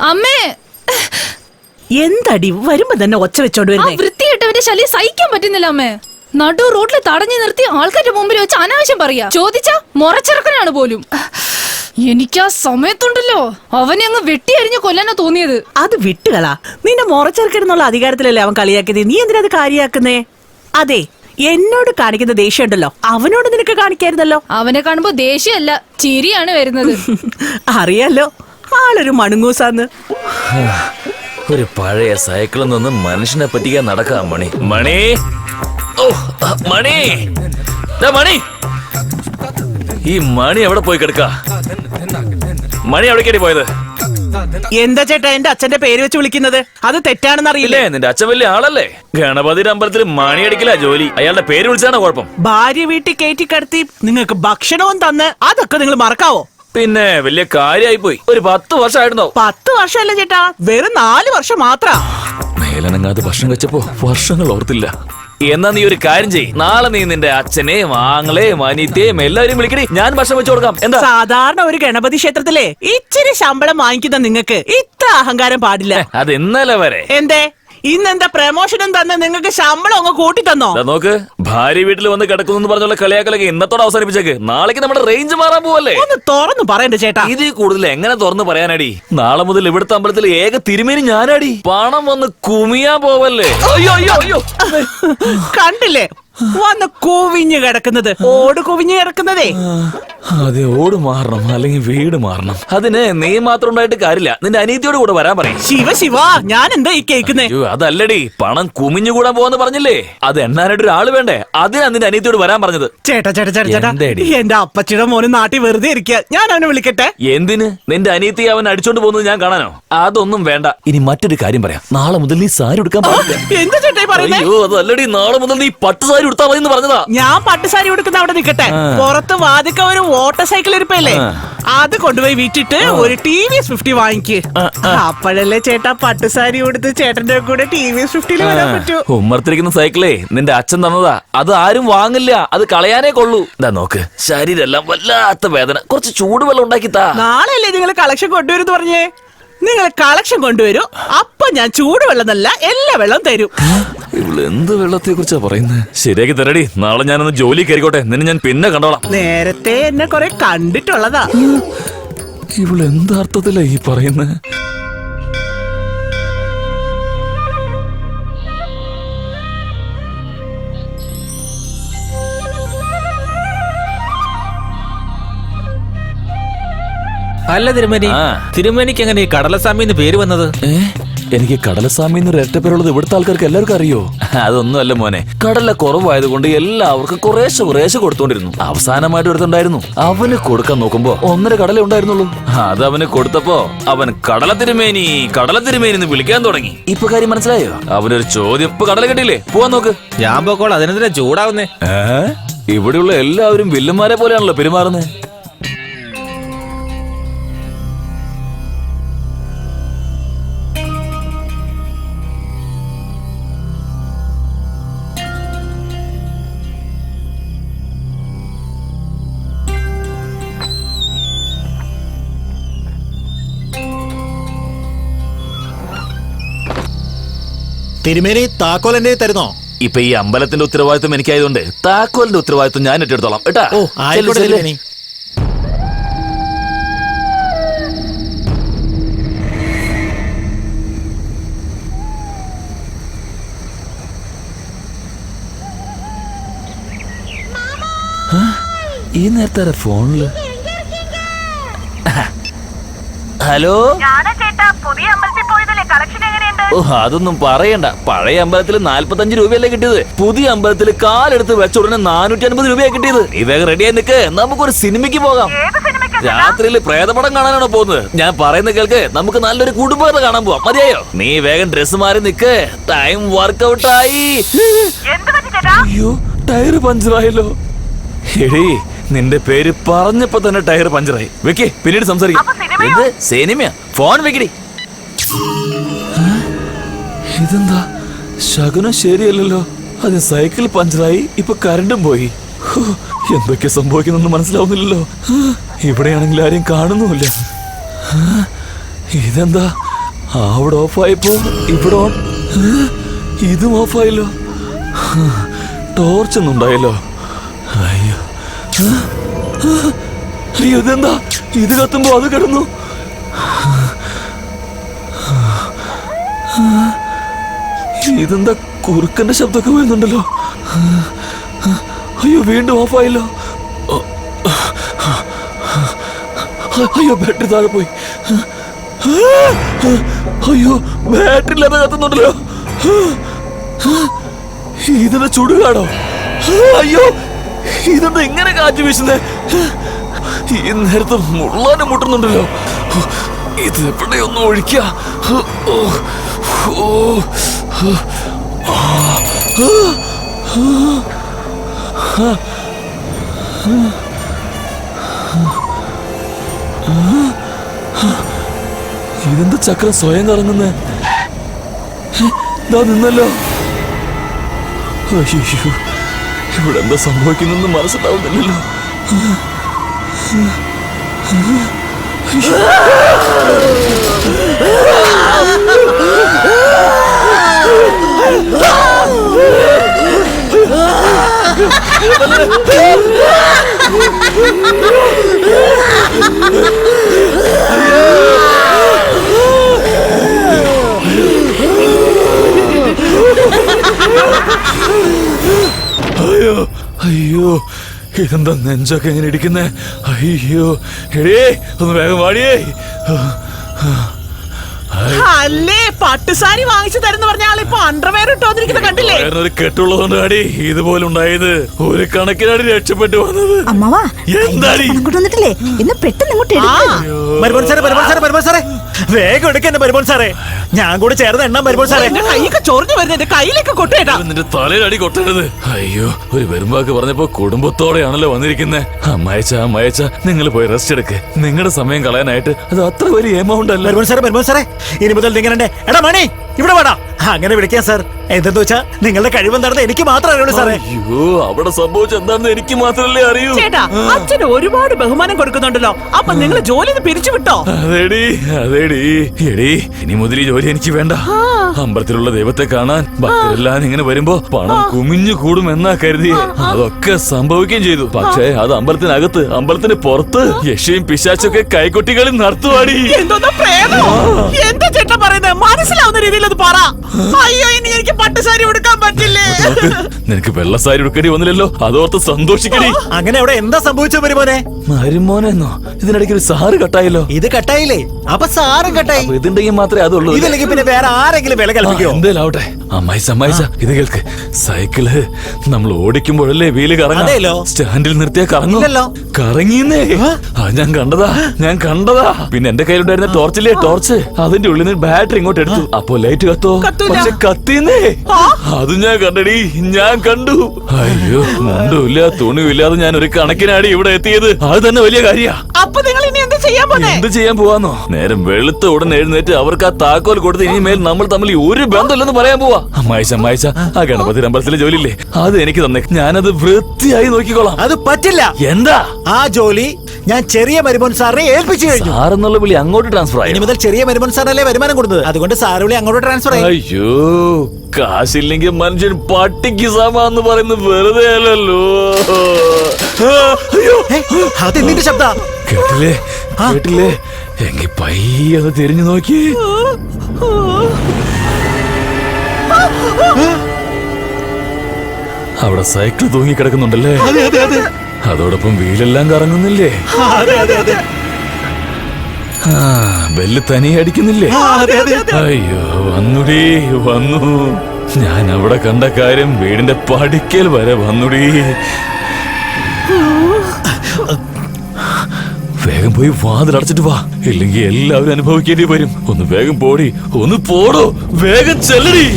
അമ്മേ, എന്തടി വരുമ്പോ തന്നെ ഒച്ച വെച്ചോണ്ട് വരുന്നേ? വൃത്തികെട്ടവന്റെ ശല്യം സഹിക്കാൻ പറ്റുന്നില്ല അമ്മേ. നടു റോഡിൽ തടഞ്ഞു നിർത്തി ആൾക്കാരുടെ മുമ്പിൽ വെച്ച് അനാവശ്യം പറയാ. ചോദിച്ചാ മുറച്ചിറക്കനാണ് പോലും. എനിക്ക് ആ സമയത്തുണ്ടല്ലോ അവനെ അങ്ങ് വെട്ടിയരിഞ്ഞ് കൊല്ലാനാ തോന്നിയത്. അത് വിട്ടുകളാ. നിന്റെ മുറച്ചെറുക്കെന്നുള്ള അധികാരത്തിലല്ലേ അവൻ കളിയാക്കിയത്. നീ എന്തിനാ അത് കാര്യാക്കുന്നേ? അതെ, എന്നോട് കാണിക്കുന്ന ദേഷ്യം ഉണ്ടല്ലോ, അവനോട് നിനക്ക് കാണിക്കായിരുന്നല്ലോ. അവനെ കാണുമ്പോ ദേഷ്യമല്ല, ചിരിയാണ് വരുന്നത്. അറിയാലോ, ആളൊരു മണുങ്ങൂസാന്ന്. ഒരു പഴയ സൈക്കിളിൽ നിന്ന് മനുഷ്യനെ പറ്റിക്കാൻ നടക്കാം. മണി മണി ഓ മണി മണി ഈ മണി എവിടെ പോയി കിടക്ക? മണി എവിടേക്കാടി പോയത്? എന്താ ചേട്ടാ എന്റെ അച്ഛന്റെ പേര് വെച്ച് വിളിക്കുന്നത്? അത് തെറ്റാണെന്ന് അറിയില്ലേ? നിന്റെ അച്ഛൻ വലിയ ആളല്ലേ? ഗണപതിയുടെ അമ്പലത്തിൽ മണി അടിക്കില്ല ജോലി. അയാളുടെ പേര് വിളിച്ചാണോ കുഴപ്പം? ഭാര്യ വീട്ടിൽ കയറ്റി കിടത്തി നിങ്ങൾക്ക് ഭക്ഷണവും തന്ന് അതൊക്കെ നിങ്ങൾ മറക്കാവോ? പിന്നെ വലിയ കാര്യമായി പോയി. ഒരു 10 വർഷമായിരുന്നോ? 10 വർഷമല്ല ചേട്ടാ, വെറും 4 വർഷം മാത്രം. മേലനങ്ങാതെ ഭക്ഷണം വെച്ചപ്പോ വർഷങ്ങൾ ഓർത്തില്ല. എന്നാ നീ ഒരു കാര്യം ചെയ്യ്, നാളെ നീ നിന്റെ അച്ഛനെയും ആങ്ങളെയും അനിയത്തെയും എല്ലാവരും വിളിക്കണേ, ഞാൻ ഭക്ഷണം വെച്ചു കൊടുക്കാം. എന്താ? സാധാരണ ഒരു ഗണപതി ക്ഷേത്രത്തിലെ ഇച്ചിരി ശമ്പളം വാങ്ങിക്കുന്ന നിങ്ങൾക്ക് ഇത്ര അഹങ്കാരം പാടില്ല. അത് ഇന്നലെ വരെ. എന്തേ ഇന്നെന്താ പ്രമോഷനും തന്നെ നിങ്ങൾക്ക് ശമ്പളം അങ്ങ് കൂട്ടി തന്നോ? നോക്ക്, ഭാര്യ വീട്ടിൽ വന്ന് കിടക്കുന്നു പറഞ്ഞുള്ള കളിയാക്കലൊക്കെ ഇന്നത്തോടെ അവസാനിപ്പിച്ചേക്ക്. നാളേക്ക് നമ്മുടെ റേഞ്ച് മാറാൻ പോവല്ലേ? ഒന്ന് തുറന്നു പറയണ്ട ചേട്ടാ. ഇതിൽ കൂടുതൽ എങ്ങനെ തുറന്നു പറയാനടി? നാളെ മുതൽ ഇവിടുത്തെ അമ്പലത്തിൽ ഏക തിരുമേനി ഞാനടി. പണം വന്ന് കുമിയാൻ പോവല്ലേ? അയ്യോ അയ്യോ അയ്യോ, കണ്ടില്ലേ വന്ന് കുവിഞ്ഞു കിടക്കുന്നത്, ഓട് കുവിഞ്ഞു കിടക്കുന്നതേ. അതെ, ഓട് മാറണം അല്ലെങ്കിൽ വീട് മാറണം. അതിന് നീ മാത്രം ഉണ്ടായിട്ട് കാര്യമില്ല, നിന്റെ അനിയത്തിയോട് കൂടെ വരാൻ പറയും. ശിവ ശിവ, ഞാൻ എന്താ ഈ കേൾക്കുന്നേ? അതല്ലടി, പണം കുമിഞ്ഞുകൂടാൻ പോവാന്ന് പറഞ്ഞില്ലേ, അത് എണ്ണാനായിട്ട് ഒരാള് വേണ്ടേ? അതിനാ നിന്റെ അനിയത്തിയോട് വരാൻ പറഞ്ഞത്. ചേട്ടാ ചേട്ടാ ചേട്ടാ ചേട്ടാ, എന്റെ അപ്പച്ചിയുടെ മോന് നാട്ടിൽ വെറുതെ ഇരിക്കുക, ഞാൻ അവനെ വിളിക്കട്ടെ? എന്തിന്? നിന്റെ അനിയത്തി അവൻ അടിച്ചോണ്ട് പോകുന്നത് ഞാൻ കാണാനോ? അതൊന്നും വേണ്ട. ഇനി മറ്റൊരു കാര്യം പറയാം, നാളെ മുതൽ നീ സാരി എടുക്കാൻ പാടില്ല. എന്താ ചേട്ടാ പറയുന്നേ? അയ്യോ അതല്ലടി, നാളെ മുതൽ നീ പട്ട് സാരി എടുത്താ മതി എന്ന് പറഞ്ഞതാ. ഞാൻ പട്ടുസാരി കൊടുക്കുന്ന അവിടെ നിൽക്കട്ടെ, പുറത്ത് വാതിക്ക ഒരു മോട്ടോർ സൈക്കിൾ ഇരിപ്പല്ലേ, അത് കൊണ്ടുപോയി വിറ്റിട്ട് ഒരു TVS 50 വാങ്ങിക്ക്. അപ്പോഴല്ലേ ചേട്ടാ പട്ടുസാരി കൊടുത്ത് ചേട്ടന്റെ കൂടെ TVS 50 വരാൻ പറ്റൂ. ഉമ്മർത്തിരിക്കുന്ന സൈക്കിളേ നിന്റെ അച്ഛൻ തന്നതാ, അത് ആരും വാങ്ങില്ല, അത് കളയാനേ കൊള്ളൂ. ഇതാ നോക്ക്, ശരീരെല്ലാം വല്ലാത്ത വേദന, കുറച്ച് ചൂടുവെള്ളം ഉണ്ടാക്കിത്താ. നാളെ അല്ലേ നിങ്ങൾ കളക്ഷൻ കൊണ്ടുവരുന്ന് പറഞ്ഞേ? നിങ്ങൾ കളക്ഷൻ കൊണ്ടുവരൂ, അപ്പൊ ഞാൻ ചൂടുവെള്ളം നല്ല എല്ലാ വെള്ളം തരും. എന്ത് വെള്ളത്തെ കുറിച്ചാ പറയുന്നത്? ശരിയാക്കി തരടി, നാളെ ഞാനൊന്ന് ജോലി കയറിക്കോട്ടെ, നിന്നെ ഞാൻ പിന്നെ കണ്ടോളാം. നേരത്തെ എന്നെ കുറെ കണ്ടിട്ടുള്ളതാ. ഇവള് എന്താർത്ഥത്തിലാ ഈ പറയുന്നത്? അല്ല തിരുമേനി, തിരുമേനിക്ക് എങ്ങനെ ഈ കടലസ്വാമി എന്ന് പേര് വന്നത്? എനിക്ക് കടലസ്വാമി എന്നൊരു ഇരട്ടപ്പേരുള്ളത് ഇവിടുത്തെ ആൾക്കാർക്ക് എല്ലാവർക്കും അറിയോ? അതൊന്നുമല്ല മോനെ, കടല കുറവായതുകൊണ്ട് എല്ലാവർക്കും കുറേശ്ശെ കുറേശ്ശെ കൊടുത്തോണ്ടിരുന്നു. അവസാനമായിട്ട് എടുത്തുണ്ടായിരുന്നു, അവന് കൊടുക്കാൻ നോക്കുമ്പോ 1.5 കടല ഉണ്ടായിരുന്നുള്ളൂ. അത് അവന് കൊടുത്തപ്പോ അവൻ കടല തിരുമേനി എന്ന് വിളിക്കാൻ തുടങ്ങി. ഇപ്പൊ കാര്യം മനസ്സിലായോ? അവനൊരു ചോദ്യം, ഇപ്പൊ കടല കിട്ടിയില്ലേ, പോവാൻ നോക്ക്. ഞാൻ പോക്കോൾ, അതിനെതിരെ ചൂടാവുന്നേ. ഇവിടെയുള്ള എല്ലാവരും വില്ലന്മാരെ പോലെയാണല്ലോ പെരുമാറുന്നത്. തിരുമേനി താക്കോൽ എന്നെ തരുന്നോ? ഇപ്പൊ ഈ അമ്പലത്തിന്റെ ഉത്തരവാദിത്വം എനിക്കായതുകൊണ്ട് താക്കോലിന്റെ ഉത്തരവാദിത്വം ഞാൻ ഏറ്റെടുത്തോളാം കേട്ടാ. ഓ ആയിക്കോട്ടെ തിരുമേനി. ഈ നേരത്തെ ഫോണില് ഹലോ. ഓ അതൊന്നും പറയണ്ട, പഴയ അമ്പലത്തിൽ 45 രൂപയല്ലേ കിട്ടിയത്, പുതിയ അമ്പലത്തിൽ കാലെടുത്ത് വെച്ച ഉടനെ 450 രൂപയാണ് കിട്ടിയത്. ഇതൊക്കെ റെഡിയായി നിൽക്ക്, നമുക്കൊരു സിനിമയ്ക്ക് പോകാം. രാത്രിയിൽ പ്രേതപടം കാണാനാണോ പോകുന്നത്? ഞാൻ പറയുന്ന കേൾക്ക്, നമുക്ക് നല്ലൊരു കുടുംബകഥ കാണാൻ പോവാം. മതിയായോ? നീ വേഗം ഡ്രസ് മാറി നിക്ക്, ടൈം വർക്കൗട്ടായി. അയ്യോ ടയർ പഞ്ചറായല്ലോ. എടീ നിന്റെ പേര് പറഞ്ഞപ്പോ തന്നെ ടയർ പഞ്ചറായി. വെക്കേ, പിന്നീട് സംസാരിക്കാം. എന്ത് സിനിമയാ? ഫോൺ വെക്കടി. ഇതെന്താ ശകുനം ശരിയല്ലല്ലോ, അത് സൈക്കിൾ പഞ്ചറായി, ഇപ്പൊ കറണ്ടും പോയി. എന്തൊക്കെ സംഭവിക്കുന്നൊന്നും മനസ്സിലാവുന്നില്ലല്ലോ. ഇവിടെയാണെങ്കിൽ ആരെയും കാണുന്നുമില്ല. ഇതെന്താ അവിടെ ഓഫായപ്പോ ഇവിടെ ഓൺ. ഇതും ഓഫായല്ലോ. ടോർച്ചൊന്നും ഉണ്ടായല്ലോ. അയ്യോ അയ്യോ, ഇതെന്താ? ഇത് കത്തുമ്പോ അത് കിടന്നു. ഇതെന്താ കുറുക്കന്റെ ശബ്ദമൊക്കെ വരുന്നുണ്ടല്ലോ. അയ്യോ, വീണ്ടും ഓഫായല്ലോ. അയ്യോ, ബാറ്ററി താഴെ പോയി. അയ്യോ, ബാറ്ററി ഇല്ലാതെ കത്തുന്നുണ്ടല്ലോ. ഇതെന്താ ചുടുകാടോ? അയ്യോ, ഇതെന്താ ഇങ്ങനെ കാറ്റ് വീശുന്നേ? ഈ നേരത്തെ മുള്ളാനും മുട്ടുന്നുണ്ടല്ലോ. ഇത് എവിടെയൊന്നും ഒഴിക്ക. ഇതെന്താ ചക്രം സ്വയം കറങ്ങുന്നേ? ഇതാ നിന്നല്ലോ. അയ്യോ, ഇവിടെ എന്താ സംഭവിക്കുന്നെന്ന് മനസ്സിലാവുന്നില്ലല്ലോ. അയ്യോ അയ്യോ, ഇതെന്താ നെഞ്ചൊക്കെ എങ്ങനെ ഇടിക്കുന്നേ? അയ്യോ, എടേ ഒന്ന് വേഗം വാടിയേ. അല്ലേ, പട്ടുസാരി വാങ്ങിച്ചു തരുന്ന പറഞ്ഞ ആളിപ്പോ അണ്ടർവെയർ ഇട്ട് വന്നിരിക്കുന്ന കണ്ടില്ലേ? ഒരു കെട്ടുള്ളതുകൊണ്ട് അടി ഇതുപോലെ ഉണ്ടായത്. ഒരു കണക്കിനാടി രക്ഷപ്പെട്ടു വന്നത്. അമ്മാവാ, എന്താടി അങ്ങോട്ട് വന്നിട്ടില്ലേ? ഇന്ന് പെട്ടെന്ന് ഇങ്ങോട്ട് മരുമോൻ സാറേ, വേഗം എടുക്കന്നെ മരുമോൻ സാറേ. ഞാൻ കൂടെ ചേർന്ന് എണ്ണാൻ മരുമോൻ സാറേ. എന്റെ കൈയൊക്കെ ചൊറിഞ്ഞു വരുന്നത്, എന്റെ കയ്യിലേക്ക് കൊട്ടേട്ടാ. നിന്റെ തലയിലടി കൊട്ടരുത്. അയ്യോ, ഒരു വരുമ്പാക്ക് പറഞ്ഞപ്പോ കുടുംബത്തോടെയാണല്ലോ വന്നിരിക്കുന്നേ. അമ്മയച്ച നിങ്ങൾ പോയി റെസ്റ്റ് എടുക്ക്. നിങ്ങളുടെ സമയം കളയാനായിട്ട് അത് അത്ര വലിയ എമൗണ്ട് അല്ല. മരുമോൻ സാറേ, ഇനി മുതൽ നിങ്ങളുടെ എടാ മണി ഇവിടെ വേടാ അങ്ങനെ വിളിക്കാം സാർ. എന്തെന്ന് വെച്ചാ നിങ്ങളുടെ കഴിവെന്താണെന്ന് എനിക്ക് മാത്രമേ അറിയുള്ളൂ സാറേ. അയ്യോ, അവിടെ സംഭവിച്ച എന്താണെന്ന് എനിക്ക് മാത്രമല്ലേ അറിയൂ. ചേട്ടാ, അച്ഛന് ഒരുപാട് ബഹുമാനം കൊടുക്കുന്നുണ്ടല്ലോ. അപ്പൊ നിങ്ങൾ ജോലി പിരിച്ചു വിട്ടോ? അതേടി എടി, ഇനി മുതൽ ഈ ജോലി എനിക്ക് വേണ്ട. അമ്പലത്തിലുള്ള ദൈവത്തെ കാണാൻ ഭക്തരെല്ലാം ഇങ്ങനെ വരുമ്പോ പണം കുമിഞ്ഞു കൂടും എന്നാ കരുതി. അതൊക്കെ സംഭവിക്കുകയും ചെയ്തു. പക്ഷേ അത് അമ്പലത്തിനകത്ത്, അമ്പലത്തിന് പുറത്ത് യക്ഷയും പിശാച്ചൊക്കെ കൈകൊട്ടികളിൽ നടത്തുവാടി. എന്തോന്നാ പ്രേതോ? എന്താ ചേട്ടാ പറയുന്നത്? മനസ്സിലാവുന്ന രീതിയിൽ അത് പറ. അയ്യോ, ഇനി എനിക്ക് പട്ടുസാരി ഉടുക്കാൻ പറ്റില്ലേ? നിനക്ക് വെള്ളസാരി ഉടുക്കടി വന്നില്ലല്ലോ, അതോർത്ത് സന്തോഷിക്കടി. അങ്ങനെ അവിടെ എന്താ സംഭവിച്ചത് മരുമോനെ? മരുമോനെന്നോ? ഇതിനിടയ്ക്ക് ഒരു സാറ് കട്ടായല്ലോ. ഇത് കട്ടായില്ലേ? അപ്പൊ സാറും കട്ടായി. ഇതിണ്ടെങ്കിൽ മാത്രമേ അതുള്ളൂ. ഇതില്ലെങ്കിൽ പിന്നെ വേറെ ആരെങ്കിലും വില കൽപ്പിക്കോ? എന്തേലാവട്ടെ. അമ്മായിച്ച ഇത് കേൾക്ക്. സൈക്കിള് നമ്മൾ ഓടിക്കുമ്പോഴല്ലേ വീല് അതേലോ. സ്റ്റാൻഡിൽ നിർത്തിയാ ഇല്ലല്ലോ. കറങ്ങിന്നേ. അത് ഞാൻ കണ്ടതാ. പിന്നെ എന്റെ കയ്യിലുണ്ടായിരുന്ന ടോർച്ചില്ലേ, ടോർച്ച്, അതിന്റെ ഉള്ളിൽ നിന്ന് ബാറ്ററി ഇങ്ങോട്ട് എടുത്തു. അപ്പൊ ലൈറ്റ് കത്തോ? പക്ഷെ കത്തിന്നേ. അത് ഞാൻ കണ്ടടി, ഞാൻ കണ്ടു. അയ്യോ, മുണ്ടുമില്ല തുണിയില്ലാതെ ഞാൻ ഒരു കണക്കിനാടി ഇവിടെ എത്തിയത്. അത് തന്നെ വലിയ കാര്യ. അപ്പൊ നിങ്ങൾ ഇനി എന്ത് ചെയ്യാൻ പോന്നെ? എന്ത് ചെയ്യാൻ പോവാന്നോ? നേരം വെളുത്ത ഉടനെ എഴുന്നേറ്റ് അവർക്ക് ആ താക്കോൽ കൊടുത്ത് ഇനിമേൽ നമ്മൾ തമ്മിൽ ഒരു ബന്ധമില്ലെന്ന് പറയാൻ പോവാ. അമ്മായിച്ച ആ ഗണപതി അമ്പലത്തിലെ ജോലിയില്ലേ, അത് എനിക്ക് തന്നെ. ഞാനത് വൃത്തിയായി നോക്കിക്കോളാം. അത് പറ്റില്ല. എന്താ? ആ ജോലി ഞാൻ ചെറിയ മരുമോൻ സാറിനെ ഏൽപ്പിച്ചു കഴിഞ്ഞു. സാറെന്നുള്ള വിളി അങ്ങോട്ട് ട്രാൻസ്ഫർ ആയി. ഇനി മുതൽ ചെറിയ മരുമോൻ സാറല്ലേ വരുമാനം കൊടുത്തത്. അതുകൊണ്ട് സാറ് വിളി അങ്ങോട്ട് ട്രാൻസ്ഫർ ആയി. അയ്യോ, കാശില്ലെങ്കിൽ മനുഷ്യൻ പട്ടിക്ക് സമാന്ന് പറയുന്നത് വെറുതെ അല്ലല്ലോ. അയ്യോ, അത് എന്തിന്റെ ശബ്ദ? കേട്ടില്ലേ? എങ്കിൽ പയ്യത് തിരിഞ്ഞു നോക്കി. അവിടെ സൈക്കിൾ തൂങ്ങി കിടക്കുന്നുണ്ടല്ലേ? അതോടൊപ്പം വീലെല്ലാം കറങ്ങുന്നില്ലേ? ബെല്ല് തനിയെ അടിക്കുന്നില്ലേ? അയ്യോ, വന്നു. ഞാൻ അവിടെ കണ്ട കാര്യം വീടിന്റെ പടിക്കൽ വരെ വന്നുടി. വേഗം പോയി വാതിലടച്ചിട്ട് വാ, ഇല്ലെങ്കിൽ എല്ലാവരും അനുഭവിക്കേണ്ടി വരും. ഒന്ന് വേഗം പോടി, ഒന്ന് പോടോ, വേഗം ചെല്ലടി.